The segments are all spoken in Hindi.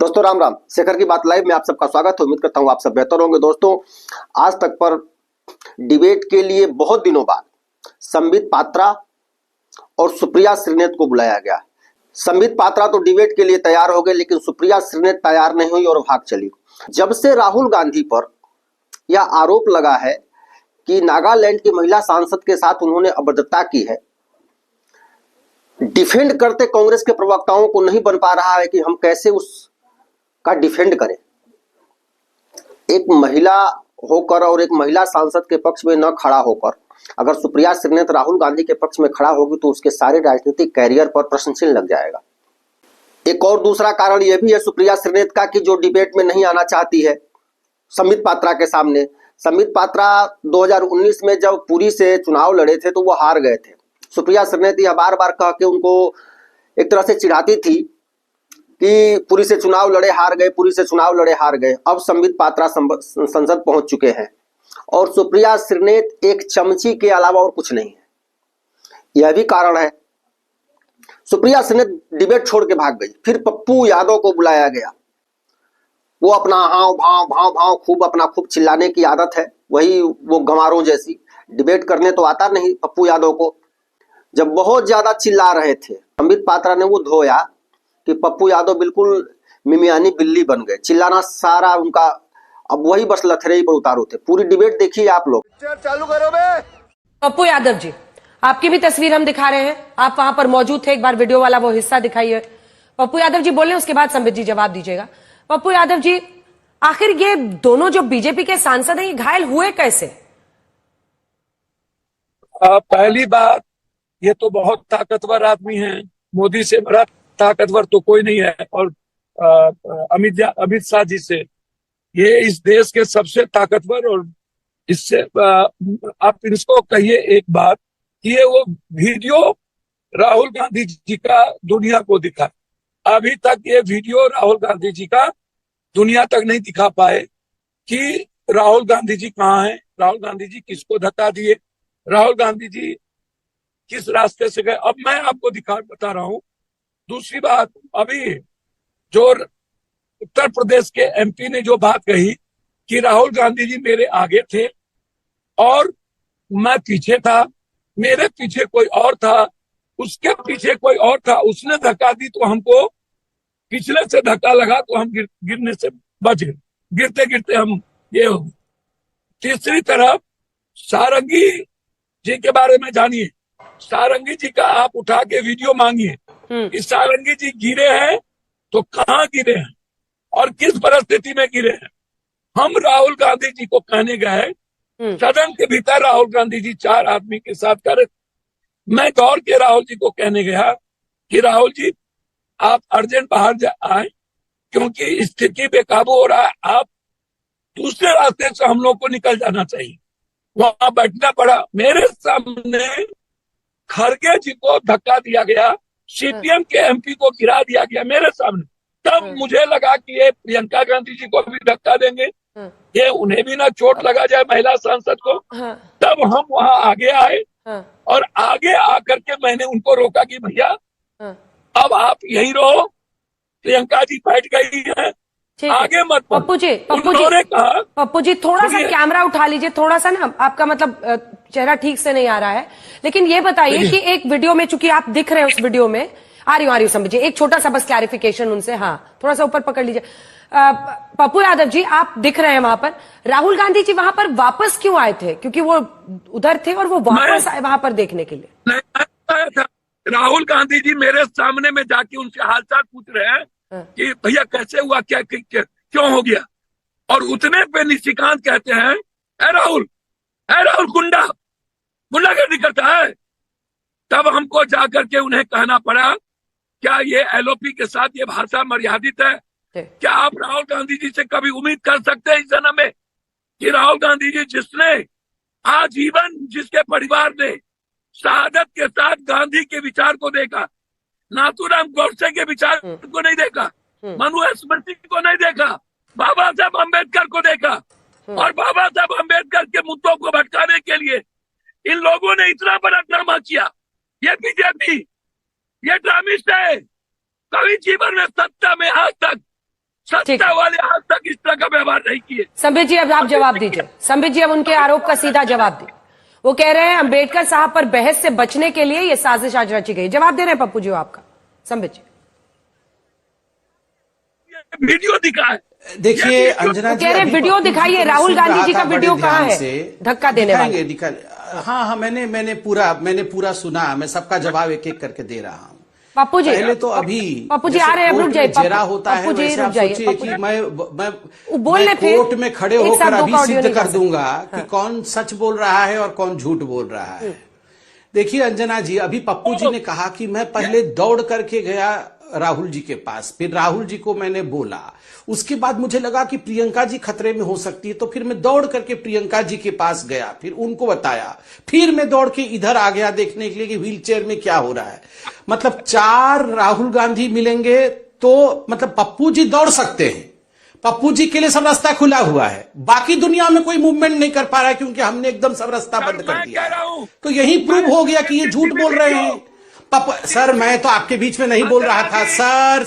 दोस्तों राम राम। शेखर की बात लाइव में आप सबका स्वागत है। उम्मीद करता हूँ आप सब बेहतर होंगे। दोस्तों, आज तक पर डिबेट के लिए बहुत दिनों बाद संबित पात्रा और सुप्रिया श्रीनेत को बुलाया गया। संबित पात्रा तो डिबेट के लिए तैयार हो गए, लेकिन सुप्रिया श्रीनेत तैयार नहीं हुई और भाग चली। जब से राहुल गांधी पर यह आरोप लगा है कि नागालैंड की महिला सांसद के साथ उन्होंने अभद्रता की है, डिफेंड करते कांग्रेस के प्रवक्ताओं को नहीं बन पा रहा है कि हम कैसे उसका डिफेंड करें। एक महिला होकर और एक महिला सांसद के पक्ष में न खड़ा होकर अगर सुप्रिया श्रीनेत राहुल गांधी के पक्ष में खड़ा होगी तो उसके सारे राजनीतिक कैरियर पर प्रश्न चिन्ह लग जाएगा। एक और दूसरा कारण यह भी है सुप्रिया श्रीनेत का कि जो डिबेट में नहीं आना चाहती है संबित पात्रा के सामने। संबित पात्रा 2019 में जब पुरी से चुनाव लड़े थे तो वो हार गए थे। सुप्रिया श्रीनेत यह बार बार कह के उनको एक तरह से चिढ़ाती थी कि पुरी से चुनाव लड़े हार गए, पुरी से चुनाव लड़े हार गए। अब संबित पात्रा संसद पहुंच चुके हैं और सुप्रिया श्रीनेत एक चमची के अलावा और कुछ नहीं है। यह भी कारण है सुप्रिया श्रीनेत डिबेट छोड़ के भाग गई। फिर पप्पू यादव को बुलाया गया। वो अपना हाव भाव भाव भाव खूब चिल्लाने की आदत है, वही वो गंवारों जैसी। डिबेट करने तो आता नहीं पप्पू यादव को। जब बहुत ज्यादा चिल्ला रहे थे संबित पात्रा ने वो धोया कि पप्पू यादव बिल्कुल मिमियानी बिल्ली बन गए। चिल्लाना सारा उनका अब वही बस लथड़े ही पर उतारू थे। पूरी डिबेट देखिए आप लोग। चालू करो बे। पप्पू यादव जी, आपकी भी तस्वीर हम दिखा रहे हैं, आप वहां पर मौजूद थे। एक बार वीडियो वाला वो हिस्सा दिखाइए। पप्पू यादव जी बोले, उसके बाद संबित जी जवाब दीजिएगा। पप्पू यादव जी, आखिर ये दोनों जो बीजेपी के सांसद हैं ये घायल हुए कैसे? पहली बात, ये तो बहुत ताकतवर आदमी है। मोदी से बड़ा ताकतवर तो कोई नहीं है। और अमित शाह जी से, ये इस देश के सबसे ताकतवर। और इससे आप इसको कहिए एक बात कि ये वो वीडियो राहुल गांधी जी का दुनिया को दिखा। अभी तक ये वीडियो राहुल गांधी जी का दुनिया तक नहीं दिखा पाए कि राहुल गांधी जी कहाँ हैं, राहुल गांधी जी किसको धक्का दिए, राहुल गांधी जी किस रास्ते से गए। अब मैं आपको बता रहा हूं। दूसरी बात, अभी जो उत्तर प्रदेश के एमपी ने जो बात कही कि राहुल गांधी जी मेरे आगे थे और मैं पीछे था, मेरे पीछे कोई और था, उसके पीछे कोई और था, उसने धक्का दी तो हमको पिछले से धक्का लगा तो हम गिरने से बच गए। गिरते गिरते हम ये हो गए। तीसरी तरफ सारंगी जी के बारे में जानिए। सारंगी जी का आप उठा के वीडियो मांगिए कि सारंगी जी गिरे हैं तो कहाँ गिरे हैं और किस परिस्थिति में गिरे हैं। हम राहुल गांधी जी को कहने गए, सदन के भीतर राहुल गांधी जी 4 आदमी के साथ कर, मैं दौड़ के राहुल जी को कहने गया कि राहुल जी आप अर्जेंट बाहर आए क्योंकि स्थिति बेकाबू हो रहा है। आप दूसरे रास्ते से हम लोग को निकल जाना चाहिए। वहां बैठना पड़ा। मेरे सामने खड़गे जी को धक्का दिया गया, सीपीएम के एमपी को गिरा दिया गया मेरे सामने। तब मुझे लगा कि ये प्रियंका गांधी जी को भी धक्का देंगे, ये उन्हें भी ना चोट लगा जाए महिला सांसद को। तब हम वहां आगे आए और आगे आकर के मैंने उनको रोका कि भैया अब आप यही रहो, प्रियंका जी बैठ गई है, आगे मत। पप्पू जी थोड़ा सा कैमरा उठा लीजिए, थोड़ा सा ना आपका मतलब चेहरा ठीक से नहीं आ रहा है। लेकिन ये बताइए कि एक वीडियो में, चूंकि आप दिख रहे हैं उस वीडियो में, आ रही हूँ समझिए, एक छोटा सा बस क्लैरिफिकेशन उनसे। हाँ, थोड़ा सा ऊपर पकड़ लीजिए। पप्पू यादव जी, आप दिख रहे हैं वहां पर। राहुल गांधी जी वहां पर वापस क्यों आए थे? क्योंकि वो उधर थे और वो वापस आए वहां पर देखने के लिए। राहुल गांधी जी मेरे सामने में जाके उनसे हालचाल पूछ रहे हैं कि भैया कैसे हुआ, क्या क्यों हो गया। और उतने पे निशिकांत कहते हैं, है राहुल गुंडा गर्दी करता है। तब हमको जाकर के उन्हें कहना पड़ा, क्या ये एलओपी के साथ ये भाषा मर्यादित है? क्या आप राहुल गांधी जी से कभी उम्मीद कर सकते हैं इस जन्म में कि राहुल गांधी जी जिसने आजीवन, जिसके परिवार ने शहादत के साथ गांधी के विचार को देखा, नाथूराम गोडसे के विचार को नहीं देखा, मनु स्मृति को नहीं देखा, बाबा साहब अम्बेडकर को देखा, और बाबा साहब अम्बेडकर के मुद्दों को भटकाने के लिए इन लोगों ने इतना बड़ा ड्रामा किया। ये बीजेपी, ये ड्रामिस्ट है। कभी जीवन में सत्ता में आज तक भाजपा वाले आज तक इस तरह का व्यवहार नहीं किए। संबित जी अब आप जवाब दीजिए। संबित जी अब उनके आरोप का सीधा जवाब दीजिए। वो कह रहे हैं अंबेडकर साहब पर बहस से बचने के लिए ये साजिश आज रची गई। जवाब दे रहे हैं पप्पू जी आपका। संबित जी वीडियो दिखाए। देखिए अंजना जी कह रहे हैं वीडियो दिखाइए, राहुल गांधी जी का वीडियो कहाँ है धक्का देने वाला? हाँ, मैंने पूरा सुना। मैं सबका जवाब एक एक करके दे रहा हूँ। पप्पू जी पहले तो अभी पप्पू जी आ रहे हैं, रुक जाइए। जेरा होता है वैसे आप सोचिए कि मैं कोर्ट में खड़े होकर अभी सिद्ध कर दूंगा कि कौन सच बोल रहा है और कौन झूठ बोल रहा है। देखिए अंजना जी, अभी पप्पू जी ने कहा कि मैं पहले दौड़ करके गया राहुल जी के पास, फिर राहुल जी को मैंने बोला, उसके बाद मुझे लगा कि प्रियंका जी खतरे में हो सकती है, तो फिर मैं दौड़ करके प्रियंका जी के पास गया, फिर उनको बताया, फिर मैं दौड़ के इधर आ गया देखने के लिए कि व्हील चेयर में क्या हो रहा है। मतलब 4 राहुल गांधी मिलेंगे तो मतलब पप्पू जी दौड़ सकते हैं, पप्पू जी के लिए सब रास्ता खुला हुआ है। बाकी दुनिया में कोई मूवमेंट नहीं कर पा रहा है क्योंकि हमने एकदम सब रास्ता बंद कर दिया है। तो यही प्रूव हो गया कि ये झूठ बोल रहे हैं। सर मैं तो आपके बीच में नहीं बोल रहा था। सर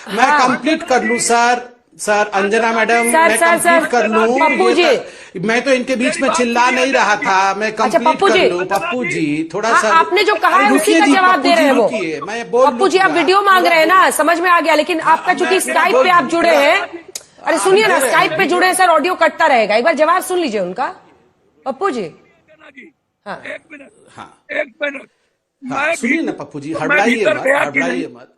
मैं कंप्लीट कर लूं सर अंजना मैडम, मैं कंप्लीट कर लूं। पप्पू जी मैं तो इनके बीच में चिल्ला नहीं रहा था, मैं कंप्लीट कर लूं। पप्पू जी थोड़ा सा आपने जो कहा है उसी का जवाब दे रहे हैं वो। मैं बोल पप्पू जी आप वीडियो मांग रहे हैं ना, समझ में आ गया, लेकिन आपका चूंकि स्काइप पे आप जुड़े हैं। अरे सुनिए ना, स्काइप पे जुड़े हैं सर, ऑडियो कटता रहेगा, एक बार जवाब सुन लीजिए उनका। पप्पू जी हाँ 1 मिनट हाँ, सुनिए ना पप्पू जी, हड़बड़ाइए मत।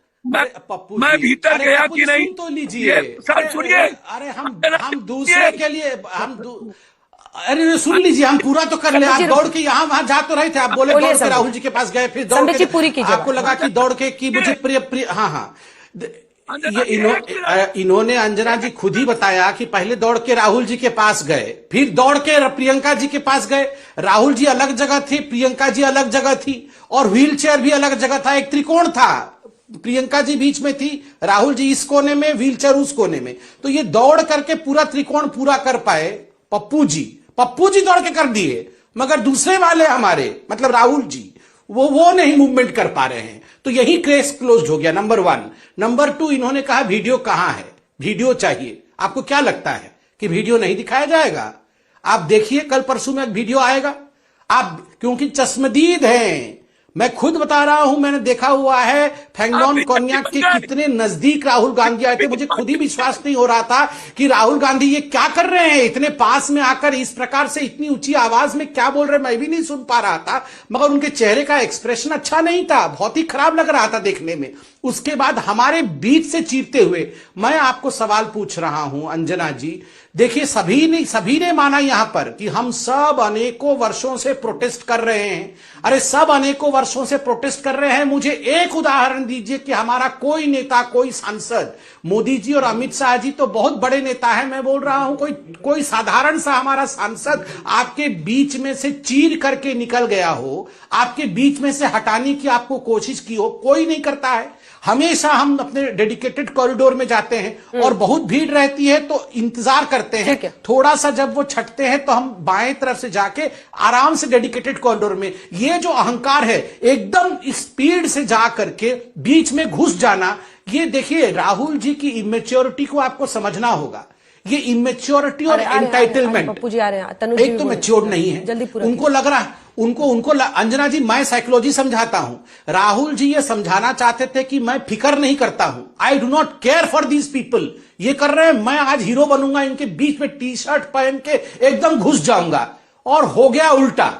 पप्पू मैं भीतर गया कि नहीं तो लीजिए सर, सुनिए। अरे हम दूसरे के लिए अरे सुन लीजिए, हम पूरा तो कर ले। आप दौड़ के यहाँ वहां जा तो रहे थे, आप बोले दौड़ के राहुल जी के पास गए, फिर दौड़ के पूरी कीजिए। आपको लगा कि दौड़ के कि मुझे प्रिय हाँ ये इन्होंने अंजना जी खुद ही बताया कि पहले दौड़ के राहुल जी के पास गए, फिर दौड़ के प्रियंका जी के पास गए। राहुल जी अलग जगह थे, प्रियंका जी अलग जगह थी, और व्हील चेयर भी अलग जगह था। एक त्रिकोण था, प्रियंका जी बीच में थी, राहुल जी इस कोने में, व्हील चेयर उस कोने में। तो ये दौड़ करके पूरा त्रिकोण पूरा कर पाए पप्पू जी दौड़ के कर दिए, मगर दूसरे वाले हमारे मतलब राहुल जी वो नहीं मूवमेंट कर पा रहे हैं। तो यही केस क्लोज हो गया, नंबर 1। नंबर 2, इन्होंने कहा वीडियो कहां है, वीडियो चाहिए। आपको क्या लगता है कि वीडियो नहीं दिखाया जाएगा? आप देखिए कल परसों में एक वीडियो आएगा। आप क्योंकि चश्मदीद हैं, मैं खुद बता रहा हूं, मैंने देखा हुआ है फैंगडॉन कॉन्याक के कितने नजदीक राहुल गांधी आए थे। मुझे खुद ही विश्वास नहीं हो रहा था कि राहुल गांधी ये क्या कर रहे हैं, इतने पास में आकर इस प्रकार से इतनी ऊंची आवाज में क्या बोल रहे हैं, मैं भी नहीं सुन पा रहा था। मगर उनके चेहरे का एक्सप्रेशन अच्छा नहीं था, बहुत ही खराब लग रहा था देखने में। उसके बाद हमारे बीच से चीरते हुए मैं आपको सवाल पूछ रहा हूं अंजना जी, देखिए सभी ने माना यहां पर कि हम सब अनेकों वर्षों से प्रोटेस्ट कर रहे हैं। अरे सब अनेकों वर्षों से प्रोटेस्ट कर रहे हैं। मुझे एक उदाहरण दीजिए कि हमारा कोई नेता, कोई सांसद, मोदी जी और अमित शाह जी तो बहुत बड़े नेता हैं, मैं बोल रहा हूं कोई साधारण सा हमारा सांसद आपके बीच में से चीर करके निकल गया हो, आपके बीच में से हटाने की आपको कोशिश की हो, कोई नहीं करता है। हमेशा हम अपने डेडिकेटेड कॉरिडोर में जाते हैं और बहुत भीड़ रहती है तो इंतजार करते हैं, थोड़ा सा जब वो छटते हैं तो हम बाएं तरफ से जाके आराम से डेडिकेटेड कॉरिडोर में। ये जो अहंकार है, एकदम स्पीड से जा करके बीच में घुस जाना, ये देखिए राहुल जी की इमेच्योरिटी को आपको समझना होगा। ये इमेच्योरिटी और एंटाइटलमेंट, एक तो मैच्योर नहीं है, उनको लग रहा है उनको अंजना जी, मैं साइकोलॉजी समझाता हूं। राहुल जी ये समझाना चाहते थे कि मैं फिक्र नहीं करता हूं, I do not care for these people. ये कर रहे हैं, मैं आज हीरो बनूंगा, इनके बीच में टी शर्ट पहन के एकदम घुस जाऊंगा, और हो गया उल्टा।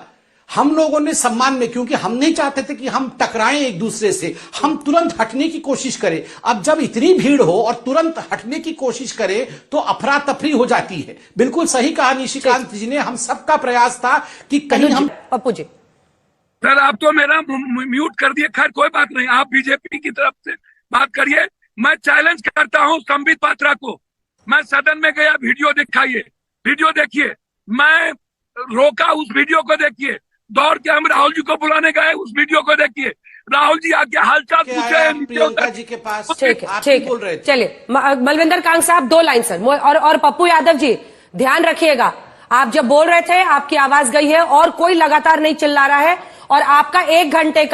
हम लोगों ने सम्मान में, क्योंकि हम नहीं चाहते थे कि हम टकराएं एक दूसरे से, हम तुरंत हटने की कोशिश करें। अब जब इतनी भीड़ हो और तुरंत हटने की कोशिश करें तो अफरा तफरी हो जाती है। बिल्कुल सही कहा निशिकांत जी ने, हम सबका प्रयास था कि कहीं हम। पप्पू जी सर आप तो मेरा म्यूट कर दिए, खैर कोई बात नहीं, आप बीजेपी की तरफ से बात करिए। मैं चैलेंज करता हूं संबित पात्रा को, मैं सदन में गया, वीडियो दिखाइए, वीडियो देखिए, मैं रोका, उस वीडियो को देखिए, दौड़ के हम राहुल जी को बुलाने गए, उस वीडियो को देखिए, राहुल जी आके हालचाल पूछे प्रियंका जी के पास। ठीक है, चलिए मलविंदर कांग साहब 2 लाइन सर, और पप्पू यादव जी ध्यान रखिएगा, आप जब बोल रहे थे आपकी आवाज गई है और कोई लगातार नहीं चिल्ला रहा है, और आपका 1 घंटे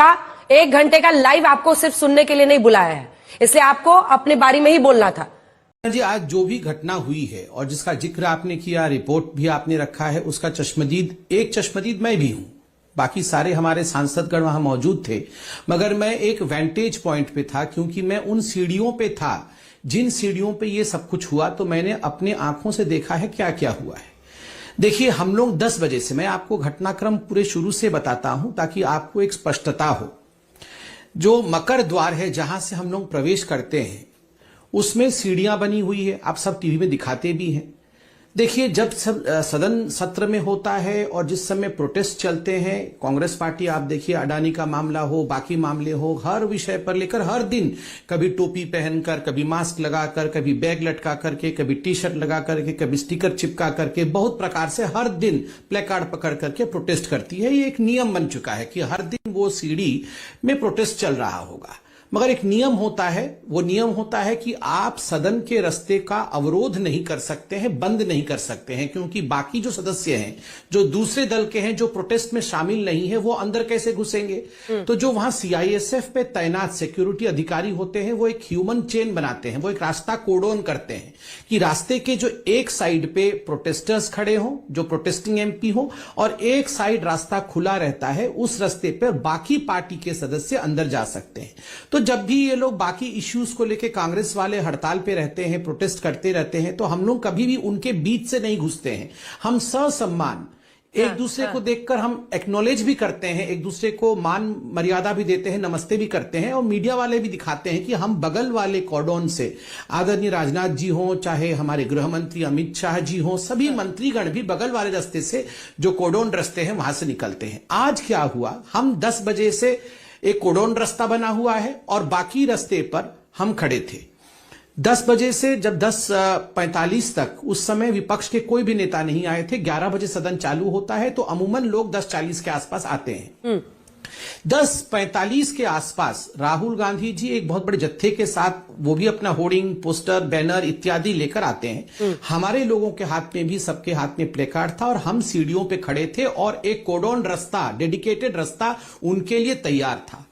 का लाइव आपको सिर्फ सुनने के लिए नहीं बुलाया है, इसलिए आपको अपने बारी में ही बोलना था। जी, आज जो भी घटना हुई है और जिसका जिक्र आपने किया, रिपोर्ट भी आपने रखा है, उसका एक चश्मदीद मैं भी हूं। बाकी सारे हमारे सांसदगण वहां मौजूद थे, मगर मैं एक वेंटेज पॉइंट पे था, क्योंकि मैं उन सीढ़ियों पे था जिन सीढ़ियों पे ये सब कुछ हुआ। तो मैंने अपने आंखों से देखा है क्या क्या हुआ है। देखिए, हम लोग 10 बजे से, मैं आपको घटनाक्रम पूरे शुरू से बताता हूं ताकि आपको एक स्पष्टता हो। जो मकर द्वार है जहां से हम लोग प्रवेश करते हैं, उसमें सीढ़ियां बनी हुई है, आप सब टीवी में दिखाते भी हैं। देखिए, जब सदन सत्र में होता है और जिस समय प्रोटेस्ट चलते हैं, कांग्रेस पार्टी, आप देखिए अडानी का मामला हो, बाकी मामले हो, हर विषय पर लेकर हर दिन कभी टोपी पहनकर, कभी मास्क लगाकर, कभी बैग लटका करके, कभी टी शर्ट लगा करके, कभी स्टिकर चिपका करके, बहुत प्रकार से हर दिन प्लेकार्ड पकड़ करके प्रोटेस्ट करती है। ये एक नियम बन चुका है कि हर दिन वो सीढ़ी में प्रोटेस्ट चल रहा होगा। मगर एक नियम होता है, वो नियम होता है कि आप सदन के रास्ते का अवरोध नहीं कर सकते हैं, बंद नहीं कर सकते हैं, क्योंकि बाकी जो सदस्य हैं, जो दूसरे दल के हैं, जो प्रोटेस्ट में शामिल नहीं है, वो अंदर कैसे घुसेंगे। तो जो वहां सीआईएसएफ पे तैनात सिक्योरिटी अधिकारी होते हैं, वो एक ह्यूमन चेन बनाते हैं, वो एक रास्ता कोडोन करते हैं कि रास्ते के जो एक साइड पे प्रोटेस्टर्स खड़े हों, जो प्रोटेस्टिंग एमपी हो, और एक साइड रास्ता खुला रहता है, उस रास्ते पर बाकी पार्टी के सदस्य अंदर जा सकते हैं। तो जब भी ये लोग बाकी इश्यूज को लेकर कांग्रेस वाले हड़ताल पे रहते हैं, प्रोटेस्ट करते रहते हैं, तो हम लोग कभी भी उनके बीच से नहीं घुसते हैं। हम ससम्मान एक दूसरे को देखकर हम एक्नॉलेज भी करते हैं, एक दूसरे को मान मर्यादा भी देते हैं, नमस्ते भी करते हैं, और मीडिया वाले भी दिखाते हैं कि हम बगल वाले कॉर्डोन से, आदरणीय राजनाथ जी हों, चाहे हमारे गृह मंत्री अमित शाह जी हों, सभी मंत्रीगण भी बगल वाले रास्ते से, जो कॉर्डोन रास्ते हैं, वहां से निकलते हैं। आज क्या हुआ, हम 10 बजे से एक कोडोन रास्ता बना हुआ है और बाकी रास्ते पर हम खड़े थे। 10 बजे से जब 10:45 तक, उस समय विपक्ष के कोई भी नेता नहीं आए थे। 11 बजे सदन चालू होता है, तो अमूमन लोग 10:40 के आसपास आते हैं। 10:45 के आसपास राहुल गांधी जी एक बहुत बड़े जत्थे के साथ, वो भी अपना होर्डिंग, पोस्टर, बैनर इत्यादि लेकर आते हैं। हमारे लोगों के हाथ में भी, सबके हाथ में प्लेकार्ड था, और हम सीढ़ियों पे खड़े थे और एक कोडोन रास्ता, डेडिकेटेड रास्ता उनके लिए तैयार था।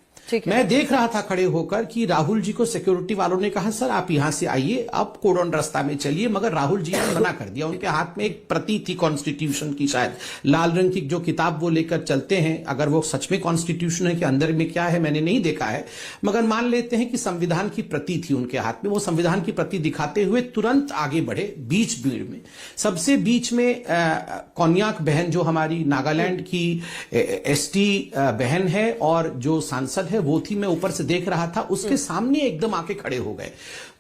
मैं देख रहा था खड़े होकर कि राहुल जी को सिक्योरिटी वालों ने कहा, सर आप यहां से आइए, आप कोडोन रास्ता में चलिए, मगर राहुल जी ने मना कर दिया। उनके हाथ में एक प्रति थी कॉन्स्टिट्यूशन की, शायद लाल रंग की जो किताब वो लेकर चलते हैं। अगर वो सच में कॉन्स्टिट्यूशन है कि अंदर में क्या है मैंने नहीं देखा है, मगर मान लेते हैं कि संविधान की प्रति थी उनके हाथ में। वो संविधान की प्रति दिखाते हुए तुरंत आगे बढ़े बीच भीड़ में। सबसे बीच में कौन्याक बहन, जो हमारी नागालैंड की एसटी बहन है और जो सांसद है, वो थी। मैं ऊपर से देख रहा था, उसके सामने एकदम आके खड़े हो गए।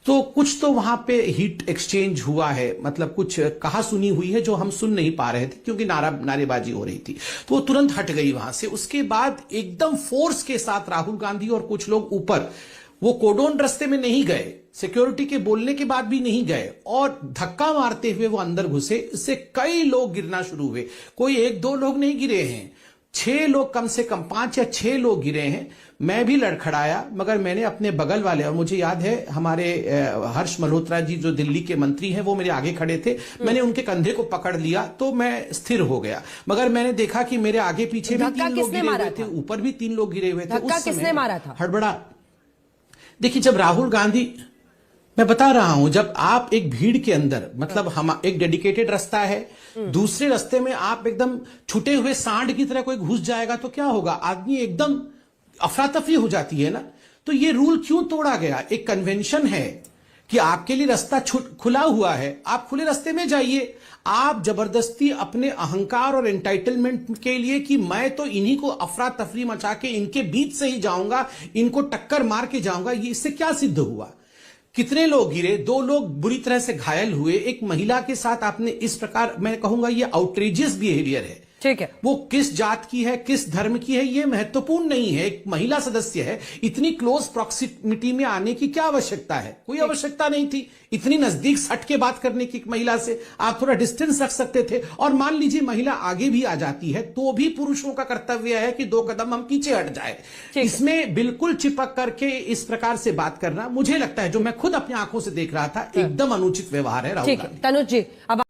तो कुछ तो वहां पे हीट एक्सचेंज हुआ है, मतलब कुछ कहा सुनी हुई है जो हम सुन नहीं पा रहे थे, क्योंकि नारेबाजी हो रही थी। तो वो तुरंत हट गई वहां से। उसके बाद एकदम फोर्स के साथ राहुल गांधी और कुछ लोग ऊपर, वो कोडोन रास्ते में नहीं गए, सिक्योरिटी के बोलने के बाद भी नहीं गए, और धक्का मारते हुए वो अंदर घुसे। इससे कई लोग गिरना शुरू हुए। कोई 1-2 लोग नहीं गिरे हैं, 6 लोग, कम से कम 5 या 6 लोग गिरे हैं। मैं भी लड़खड़ाया, मगर मैंने अपने बगल वाले, और मुझे याद है हमारे हर्ष मल्होत्रा जी जो दिल्ली के मंत्री हैं, वो मेरे आगे खड़े थे। मैंने उनके कंधे को पकड़ लिया तो मैं स्थिर हो गया। मगर मैंने देखा कि मेरे आगे पीछे भी 3 लोग गिरे हुए थे, ऊपर भी 3 लोग गिरे हुए थे। धक्का किसने मारा था? हड़बड़ा। देखिए, जब राहुल गांधी, मैं बता रहा हूं, जब आप एक भीड़ के अंदर, मतलब हम एक डेडिकेटेड रास्ता है, दूसरे रास्ते में आप एकदम छुटे हुए सांड की तरह कोई घुस जाएगा तो क्या होगा, आदमी एकदम अफरा तफरी हो जाती है ना। तो ये रूल क्यों तोड़ा गया? एक कन्वेंशन है कि आपके लिए रास्ता खुला हुआ है, आप खुले रास्ते में जाइए। आप जबरदस्ती अपने अहंकार और एंटाइटलमेंट के लिए कि मैं तो इन्हीं को अफरा तफरी मचा के इनके बीच से ही जाऊंगा, इनको टक्कर मार के जाऊंगा, ये इससे क्या सिद्ध हुआ? कितने लोग गिरे? 2 लोग बुरी तरह से घायल हुए। एक महिला के साथ आपने इस प्रकार, मैं कहूंगा ये आउटरेजियस बिहेवियर है। ठीक है, वो किस जात की है, किस धर्म की है, ये महत्वपूर्ण नहीं है। एक महिला सदस्य है, इतनी क्लोज प्रॉक्सिमिटी में आने की क्या आवश्यकता है? कोई आवश्यकता नहीं थी। इतनी नजदीक सट के बात करने की महिला से आप थोड़ा डिस्टेंस रख सकते थे। और मान लीजिए महिला आगे भी आ जाती है, तो भी पुरुषों का कर्तव्य है कि 2 कदम हम पीछे हट जाए। इसमें बिल्कुल चिपक करके इस प्रकार से बात करना, मुझे लगता है, जो मैं खुद अपनी आंखों से देख रहा था, एकदम अनुचित व्यवहार है राहुल गांधी। तनुज जी, अब